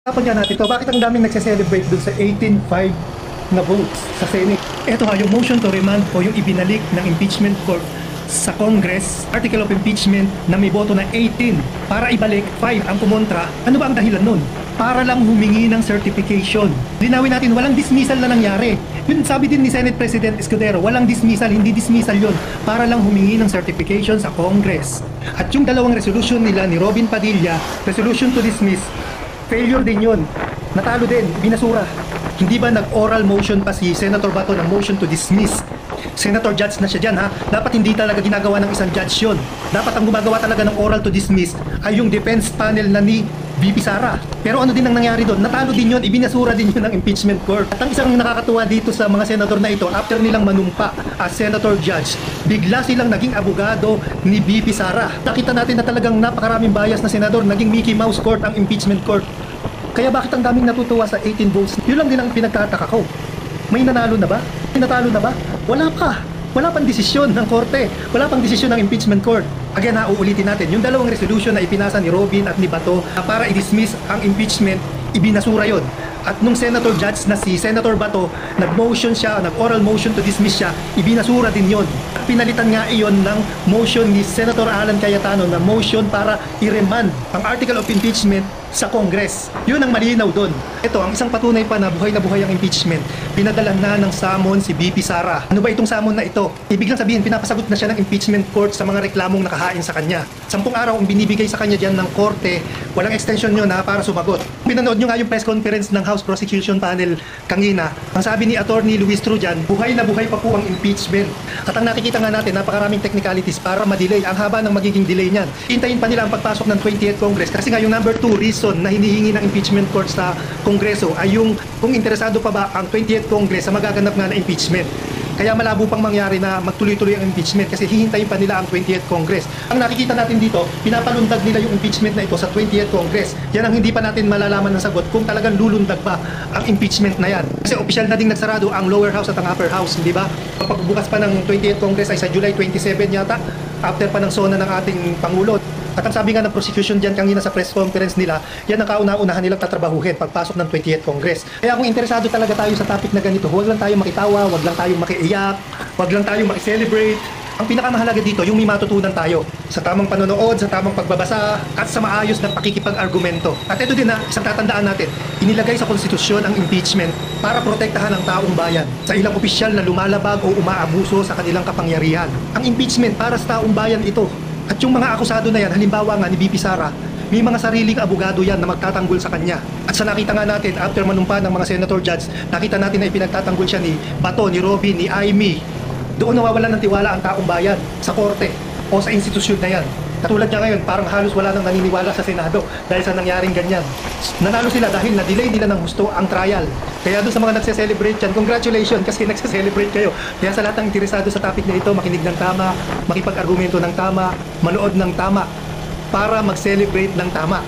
Tapos nga natin ito, bakit ang daming nagse-celebrate dun sa 18-5 na votes sa Senate? Ito ha, yung motion to remand o yung ibinalik ng impeachment court sa Congress, article of impeachment na may boto na 18 para ibalik 5 ang kumontra. Ano ba ang dahilan nun? Para lang humingi ng certification. Linawin natin, walang dismissal na nangyari. Yun sabi din ni Senate President Escudero, walang dismissal, hindi dismissal yun. Para lang humingi ng certification sa Congress. At yung dalawang resolution nila ni Robin Padilla, resolution to dismiss, failure din yun. Natalo din, binasura. Hindi ba nag-oral motion pa si Senator Bato ng motion to dismiss? Senator judge na siya dyan ha. Dapat hindi talaga ginagawa ng isang judge yun. Dapat ang gumagawa talaga ng oral to dismiss ay yung defense panel na ni VP Sara. Pero ano din ang nangyari doon? Natalo din yun, ibinasura din yun ng impeachment court. At ang isang nakakatuwa dito sa mga senador na ito, after nilang manumpa as senator judge, bigla silang naging abogado ni VP Sara. Nakita natin na talagang napakaraming bias na senador, naging Mickey Mouse court ang impeachment court. Kaya bakit ang daming natutuwa sa 18 votes? Yun lang din ang pinagtataka ko. May nanalo na ba? May natalo na ba? Wala pa. Wala pang desisyon ng korte. Wala pang desisyon ng impeachment court. Again ha, uulitin natin. Yung dalawang resolution na ipinasa ni Robin at ni Bato para i-dismiss ang impeachment, ibinasura yon. At nung senator judge na si Senator Bato, nag-motion siya, nag-oral motion to dismiss siya, ibinasura din yon. At pinalitan nga iyon ng motion ni Senator Alan Cayetano na motion para i-remand ang article of impeachment sa Congress. Yun ang malinaw doon. Ito, ang isang patunay pa na buhay ang impeachment. Pinadala na ng summon si VP Sara. Ano ba itong summon na ito? Ibig lang sabihin, pinapasagot na siya ng impeachment court sa mga reklamong nakahain sa kanya. 10 araw ang binibigay sa kanya dyan ng korte. Walang extension yun ha, para sumagot. Pinanood nyo nga yung press conference ng House Prosecution Panel kanina. Ang sabi ni Attorney Luis Trujan, buhay na buhay pa po ang impeachment. At ang nakikita nga natin, napakaraming technicalities para ma-delay. Ang haba ng magiging delay niyan. Hintayin pa nila ang pagpasok ng 20th Congress. Kasi nga yung number 2 reason na hinihingi ng impeachment court sa Kongreso ay yung kung interesado pa ba ang 20th Congress sa magaganap nga na impeachment. Kaya malabo pang mangyari na magtuloy-tuloy ang impeachment kasi hihintayin pa nila ang 20th Congress. Ang nakikita natin dito, pinapalundag nila yung impeachment na ito sa 20th Congress. Yan ang hindi pa natin malalaman ng sagot kung talagang lulundag pa ang impeachment na yan. Kasi opisyal na ding nagsarado ang lower house at ang upper house, hindi ba? Pagbukas pa ng 20th Congress ay sa July 27 yata, after pa ng SONA ng ating Pangulo. At ang sabi nga ng prosecution dyan kanina sa press conference nila, yan ang kauna-unahan nilang tatrabahuhin pagpasok ng 20th Congress. Kaya kung interesado talaga tayo sa topic na ganito, huwag lang tayo makitawa, huwag lang tayo makiiyak, huwag lang tayo makicelebrate. Ang pinakamahalaga dito, yung may matutunan tayo sa tamang panonood, sa tamang pagbabasa, at sa maayos na pakikipag-argumento. At ito din na, isang tatandaan natin, inilagay sa konstitusyon ang impeachment para protektahan ang taong bayan sa ilang opisyal na lumalabag o umaabuso sa kanilang kapangyarihan. Ang impeachment para sa taong bayan ito. At yung mga akusado na yan, halimbawa nga ni VP Sara, may mga sariling abogado yan na magtatanggol sa kanya. At sa nakita nga natin, after manumpa ng mga senator judge, nakita natin na ipinagtatanggol siya ni Bato, ni Robin, ni Amy. Doon nawawalan ng tiwala ang taong bayan sa korte o sa institusyon na yan. Katulad niya ngayon, parang halos wala nang naniniwala sa Senado dahil sa nangyaring ganyan. Nanalo sila dahil na-delay nila ng husto ang trial. Kaya doon sa mga nagse-celebrate yan, congratulations kasi nagse-celebrate kayo. Kaya sa lahat ng interesado sa topic na ito, makinig ng tama, makipag-argumento ng tama, manood ng tama, para mag-celebrate ng tama.